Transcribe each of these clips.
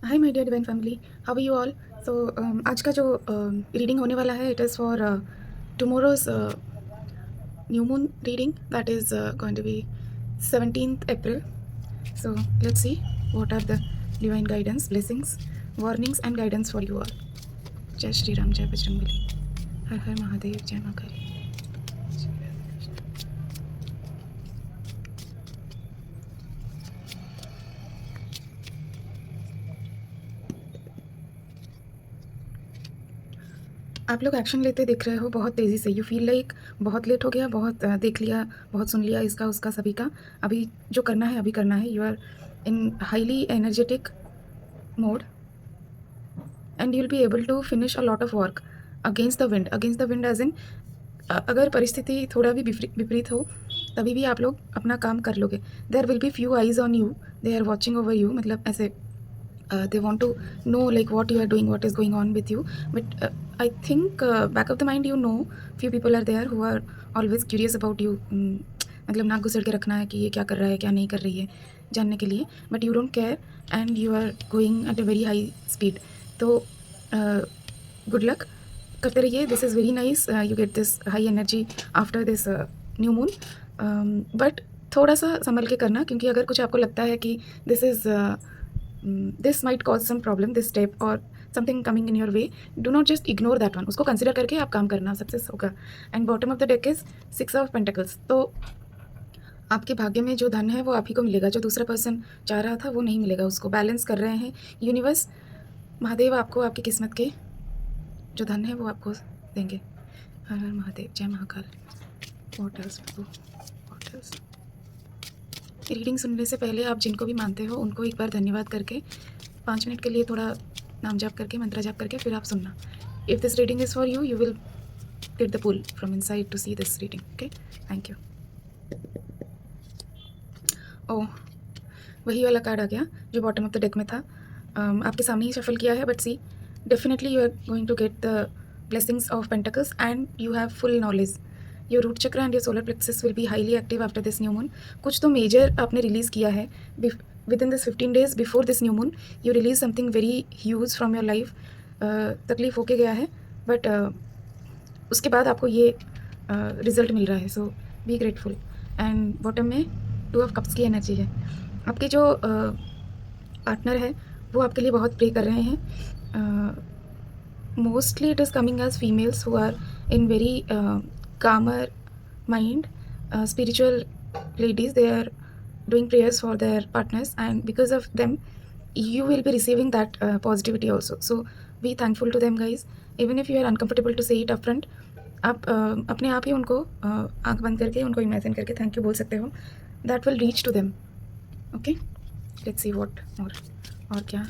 Hi my dear divine family, how are you all. So आज का जो reading होने वाला है, it is for tomorrow's new moon reading that is going to be 17th April. So let's see what are the divine guidance, blessings, warnings and guidance for you all. जय श्री राम, जय बजरंगबली, हर हर महादेव, जय माँ काली। आप लोग एक्शन लेते दिख रहे हो बहुत तेज़ी से। यू फील लाइक बहुत लेट हो गया, बहुत देख लिया, बहुत सुन लिया, इसका उसका सभी का। अभी जो करना है अभी करना है। You are in highly energetic mode and you will be able to finish a lot of work against the wind. Against the wind as in अगर परिस्थिति थोड़ा भी विपरीत हो तभी भी आप लोग अपना काम कर लोगे। There will be few eyes on you, they are watching over you, मतलब ऐसे they want to know like what you are doing, what is going on with you. But I think back of the mind, you know, few people are there who are always curious about you. मतलब नाक घुसेड़ के रखना है कि ये क्या कर रहा है, क्या नहीं कर रही है, जानने के लिए। But you don't care and you are going at a very high speed. तो गुड लक, करते रहिए। This is very nice, you get this high energy after this new moon. But थोड़ा सा संभल के करना, क्योंकि अगर कुछ आपको लगता है कि this is this might cause some problem, this step or something coming in your way, do not just ignore that one. उसको कंसिडर करके आप काम करना, सक्सेस होगा। And bottom of the deck is 6 of Pentacles। तो आपके भाग्य में जो धन है वो आप ही को मिलेगा, जो दूसरा पर्सन चाह रहा था वो नहीं मिलेगा उसको। बैलेंस कर रहे हैं यूनिवर्स, महादेव आपको आपकी किस्मत के जो धन है वो आपको देंगे। हर हर महादेव, जय Mahakal. What else Prabhu, what else. Reading सुनने से पहले आप जिनको भी मानते हो उनको एक बार धन्यवाद करके 5 मिनट के लिए थोड़ा नाम जाप करके, मंत्र जाप करके फिर आप सुनना। If this reading is for you, you will get the pull from inside to see this reading. Okay, thank you. Oh, वही वाला कार्ड आ गया जो बॉटम ऑफ द डेक में था। आपके सामने ही शफल किया है, but see definitely you are going to get the blessings of Pentacles and you have full knowledge. Your root chakra and your solar plexus will be highly active after this new moon. कुछ तो major आपने release किया है within this 15 days before this new moon. You release something very huge from your life. तकलीफ होके गया है, but उसके बाद आपको ये रिजल्ट मिल रहा है। सो बी ग्रेटफुल। एंड बॉटम में 2 of Cups की एनर्जी है। आपके जो पार्टनर है वो आपके लिए बहुत प्रे कर रहे हैं। Mostly it is coming as females who are in very calmer mind, spiritual ladies. They are doing prayers for their partners, and because of them you will be receiving that positivity also. So be thankful to them guys, even if you are uncomfortable to say it upfront. आप अपने आप ही उनको आंख बंद करके उनको imagine करके thank you बोल सकते हो। That will reach to them. Okay, let's see what more. और क्या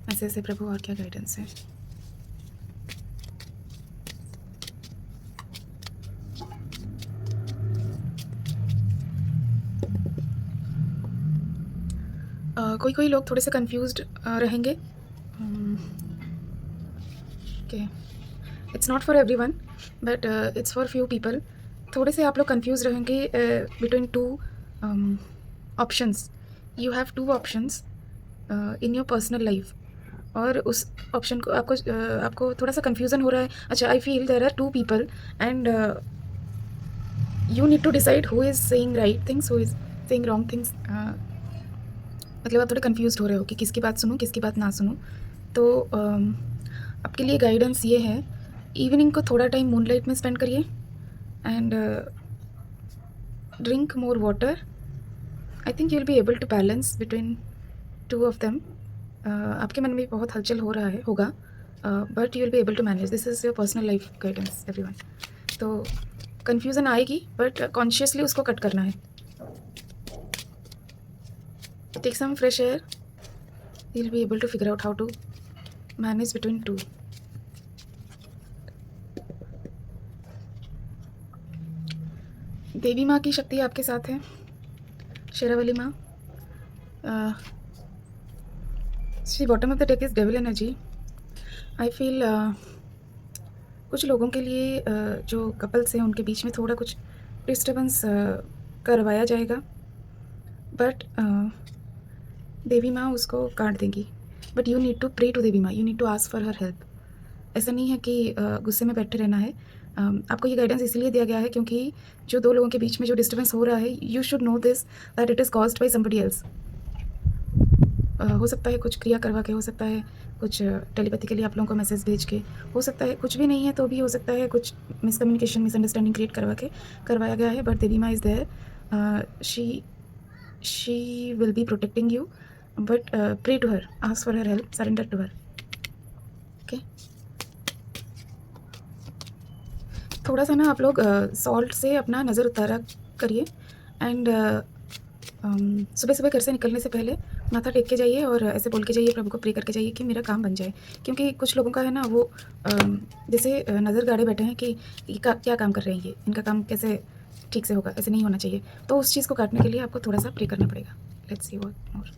मैसेज है प्रभु, और क्या गाइडेंस है। कोई कोई लोग थोड़े से कंफ्यूज्ड रहेंगे। Okay, it's not for everyone but it's for few people. थोड़े से आप लोग कंफ्यूज रहेंगे between 2 options. You have 2 options in your personal life, और उस ऑप्शन को आपको थोड़ा सा कंफ्यूजन हो रहा है। अच्छा, I feel there are 2 people and you need to decide who is saying right things, who is saying wrong things. मतलब आप थोड़े कंफ्यूज हो रहे हो कि किसकी बात सुनूं, किसकी बात ना सुनूं। तो आपके लिए गाइडेंस ये है, इवनिंग को थोड़ा टाइम मूनलाइट में स्पेंड करिए and drink more water. I think you will be able to balance between 2 of them। आपके मन में बहुत हलचल हो रहा है होगा, but you will be able to manage. This is your personal life guidance everyone. तो कन्फ्यूज़न आएगी बट कॉन्शियसली उसको कट करना है। Take some fresh air, you will be able to figure out how to manage between 2। देवी माँ की शक्ति आपके साथ है, शेरावाली माँ। See bottom of the deck is devil energy. I feel कुछ लोगों के लिए जो कपल्स हैं उनके बीच में थोड़ा कुछ डिस्टर्बेंस करवाया जाएगा, बट देवी माँ उसको काट देंगी। But you need to pray to देवी माँ, you need to ask for her help. ऐसा नहीं है कि गुस्से में बैठे रहना है। आपको ये गाइडेंस इसलिए दिया गया है क्योंकि जो दो लोगों के बीच में जो डिस्टर्बेंस हो रहा है, you should know this that it is caused by somebody else. हो सकता है कुछ क्रिया करवा के, हो सकता है कुछ टेलीपैथिकली आप लोगों को मैसेज भेज के, हो सकता है कुछ भी नहीं है तो भी हो सकता है कुछ मिसकम्युनिकेशन, मिसअंडरस्टैंडिंग क्रिएट करवाया गया है। But Devi Maa is there, she will be protecting you, but pray to her, ask for her help, surrender to her. Okay, थोड़ा सा ना आप लोग सॉल्ट से अपना नज़र उतारा करिए एंड सुबह सुबह घर से निकलने से पहले माथा टेक के जाइए और ऐसे बोल के जाइए, प्रभु को प्रे करके जाइए कि मेरा काम बन जाए। क्योंकि कुछ लोगों का है ना वो जैसे नज़र गाड़े बैठे हैं कि क्या काम कर रहे हैं ये, इनका काम कैसे ठीक से होगा, ऐसे नहीं होना चाहिए। तो उस चीज़ को काटने के लिए आपको थोड़ा सा प्रे करना पड़ेगा। Let's see what more.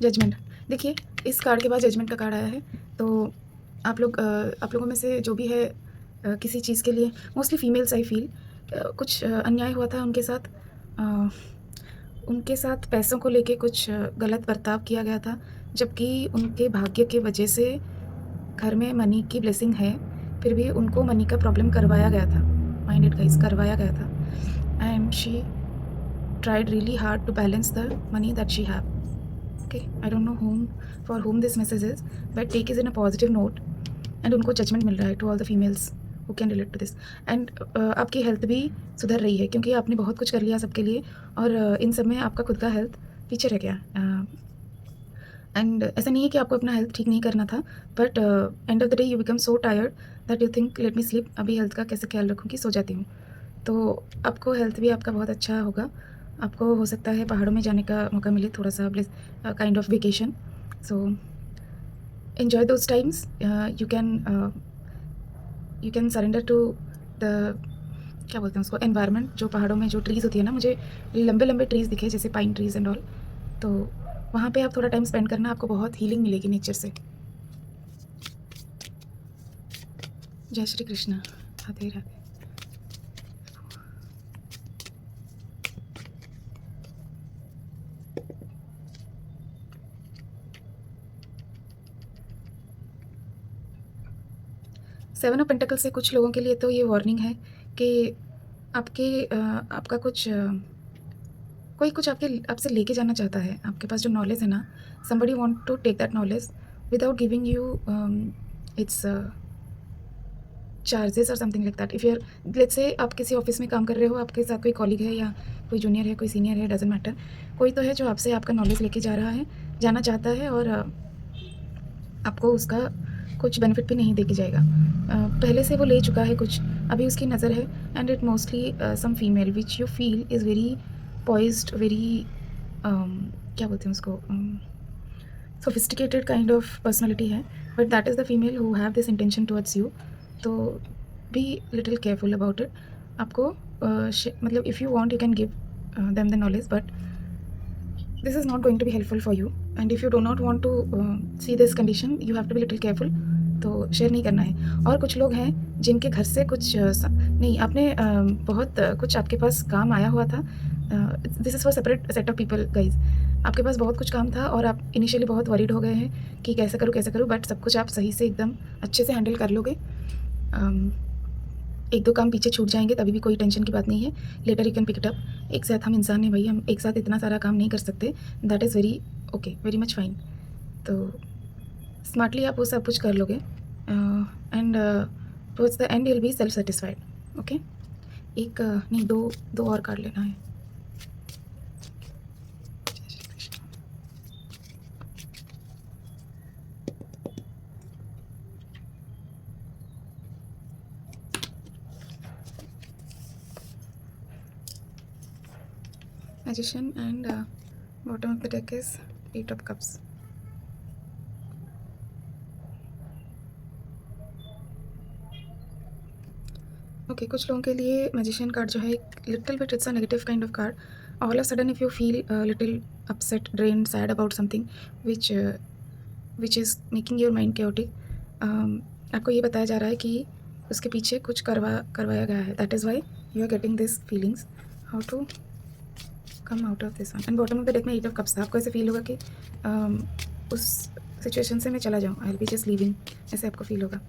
Judgement, देखिए इस कार्ड के बाद जजमेंट का कार्ड आया है। तो आप लोगों में से जो भी है किसी चीज़ के लिए, मोस्टली फीमेल्स आई फील, कुछ अन्याय हुआ था उनके साथ पैसों को लेके कुछ गलत बर्ताव किया गया था, जबकि उनके भाग्य के वजह से घर में मनी की ब्लेसिंग है, फिर भी उनको मनी का प्रॉब्लम करवाया गया था। माइंड इट गाइस, करवाया गया था। And she tried really hard to balance the money that she have. Okay, I don't know for whom this message is, but take it in a positive note. And उनको judgement मिल रहा है to all the females who can relate to this. And आपकी health भी सुधर रही है क्योंकि आपने बहुत कुछ कर लिया सबके लिए और इन सब में आपका खुद का हेल्थ पीछे रह गया। एंड ऐसा नहीं है कि आपको अपना हेल्थ ठीक नहीं करना था, but end of the day you become so tired that you think let me sleep, अभी हेल्थ का कैसे ख्याल रखूँगी, सो जाती हूँ। तो आपको हेल्थ भी आपका बहुत अच्छा होगा। आपको हो सकता है पहाड़ों में जाने का मौका मिले, थोड़ा सा kind of vacation. So enjoy those times. You can surrender to the, क्या बोलते हैं उसको, एनवायरनमेंट। जो पहाड़ों में जो ट्रीज़ होती है ना, मुझे लंबे लंबे ट्रीज़ दिखे जैसे पाइन ट्रीज़ एंड ऑल, तो वहाँ पे आप थोड़ा टाइम स्पेंड करना, आपको बहुत हीलिंग मिलेगी नेचर से। जय Shri Krishna, Radhe Radhe. Seven of pentacle से कुछ लोगों के लिए तो ये वार्निंग है कि आपका कोई कुछ आपसे लेके जाना चाहता है। आपके पास जो नॉलेज है ना, somebody want to take that knowledge without giving you its charges और something like that. If your, let's say आप किसी ऑफिस में काम कर रहे हो, आपके साथ कोई कॉलीग है या कोई जूनियर है, कोई सीनियर है, डजेंट मैटर, कोई तो है जो आपसे आपका नॉलेज लेके जाना चाहता है और आपको उसका कुछ बेनिफिट भी नहीं दे के जाएगा। पहले से वो ले चुका है कुछ, अभी उसकी नज़र है। And it mostly some female which you feel is very poised, very क्या बोलते हैं उसको, सोफिस्टिकेटेड काइंड ऑफ पर्सनैलिटी है, but that is the female who have this intention towards you. तो be little careful about it. आपको मतलब if you want you can give them the knowledge, but this is not going to be helpful for you, and if you do not want to see this condition, you have to be little careful। तो share नहीं करना है। और कुछ लोग हैं जिनके घर से कुछ नहीं, आपने बहुत कुछ आपके पास काम आया हुआ था। This is for separate set of people guys. आपके पास बहुत कुछ काम था और आप इनिशियली बहुत वरीड हो गए हैं कि कैसे करूँ, बट सब कुछ आप सही से एकदम अच्छे से हैंडल कर लोगे। एक दो काम पीछे छूट जाएंगे, तभी भी कोई टेंशन की बात नहीं है। Later you can pick it up. एक साथ हम इंसान हैं भाई, हम एक साथ इतना सारा काम नहीं कर सकते। That is very okay, very much fine. तो स्मार्टली आप वो सब कुछ कर लोगे and towards the end you will be self satisfied. Okay, एक नहीं, दो और कार्ड लेना है। Magician and bottom of the deck is 8 of cups. Okay, कुछ लोगों के लिए मैजिशियन कार्ड जो है little bit it's a negative kind of card. All of sudden if you feel little upset, drain, sad about something which is making your mind chaotic, आपको ये बताया जा रहा है कि उसके पीछे कुछ करवाया गया है। That is why you are getting this feelings. How to come out of this one. And bottom of the deck में 8 ऑफ कप्स था। आपको ऐसे फील होगा कि उस सिचुएशन से मैं चला जाऊँ, I will be just leaving, ऐसे आपको फील होगा।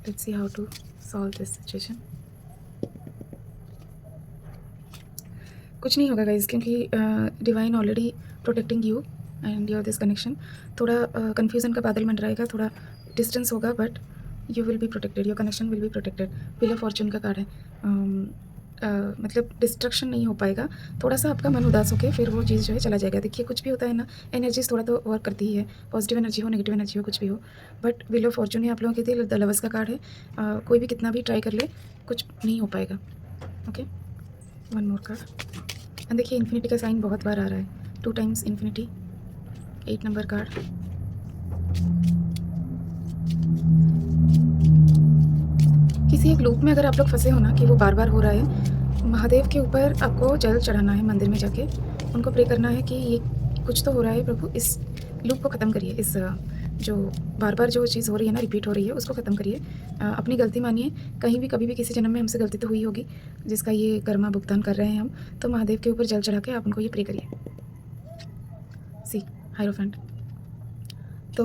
Let's see how to solve this situation. कुछ नहीं होगा गाइज, क्योंकि divine already protecting you and your this connection. थोड़ा कन्फ्यूज़न का बादल मंडराएगा, थोड़ा डिस्टेंस होगा, but you will be protected, your connection will be protected. Wheel of fortune का कार्ड है, मतलब डिस्ट्रक्शन नहीं हो पाएगा। थोड़ा सा आपका मन उदास होकर फिर वो चीज़ जो है चला जाएगा। देखिए कुछ भी होता है ना, एनर्जीज थोड़ा तो वर्क करती ही है, पॉजिटिव एनर्जी हो, नेगेटिव एनर्जी हो, कुछ भी हो। बट व्हील ऑफ फॉर्चून है आप लोगों के लिए, द लवर्स का कार्ड है। कोई भी कितना भी ट्राई कर ले, कुछ नहीं हो पाएगा। Okay, one more card. And देखिए इन्फिनिटी का साइन बहुत बार आ रहा है, 2 टाइम्स इन्फिनिटी, 8 नंबर कार्ड। किसी एक लूप में अगर आप लोग फंसे हो ना कि वो बार बार हो रहा है, महादेव के ऊपर आपको जल चढ़ाना है, मंदिर में जाके उनको प्रे करना है कि ये कुछ तो हो रहा है प्रभु, इस लूप को ख़त्म करिए, इस जो बार बार जो चीज़ हो रही है ना, रिपीट हो रही है, उसको ख़त्म करिए। अपनी गलती मानिए, कहीं भी कभी भी किसी जन्म में हमसे गलती तो हुई होगी, जिसका ये कर्मा भुगतान कर रहे हैं हम। तो महादेव के ऊपर जल चढ़ा के आप उनको ये प्रे करिए। सी हायरोफेंट। तो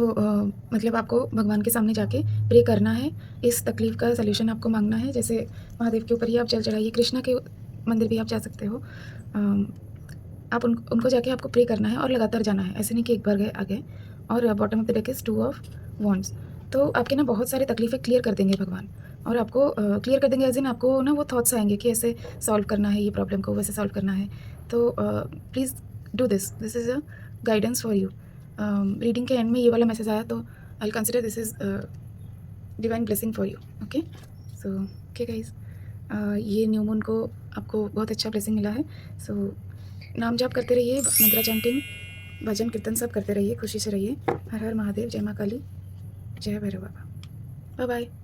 मतलब आपको भगवान के सामने जाके प्रे करना है, इस तकलीफ़ का सल्यूशन आपको मांगना है। जैसे महादेव के ऊपर ही आप जल चढ़ाइए, कृष्णा के मंदिर भी आप जा सकते हो। आप उनको जाके आपको प्रे करना है और लगातार जाना है, ऐसे नहीं कि एक बार गए आ गए। और bottom of the deck is 2 of wands. तो आपके ना बहुत सारी तकलीफ़ें क्लियर कर देंगे भगवान, और आपको क्लियर कर देंगे एज़ इन आपको ना वो थॉट्स आएंगे कि ऐसे सॉल्व करना है ये प्रॉब्लम को, वैसे सॉल्व करना है। तो please do this is a guidance for you. Reading के एंड में ये वाला मैसेज आया, तो I will consider this is divine blessing for you. Okay, so okay guys, ये न्यू मून को आपको बहुत अच्छा ब्लेसिंग मिला है। सो नाम जाप करते रहिए, मंत्रा चैंटिंग, भजन कीर्तन सब करते रहिए, खुशी से रहिए। हर हर महादेव, जय माँ काली, जय भैरव बाबा। Bye bye.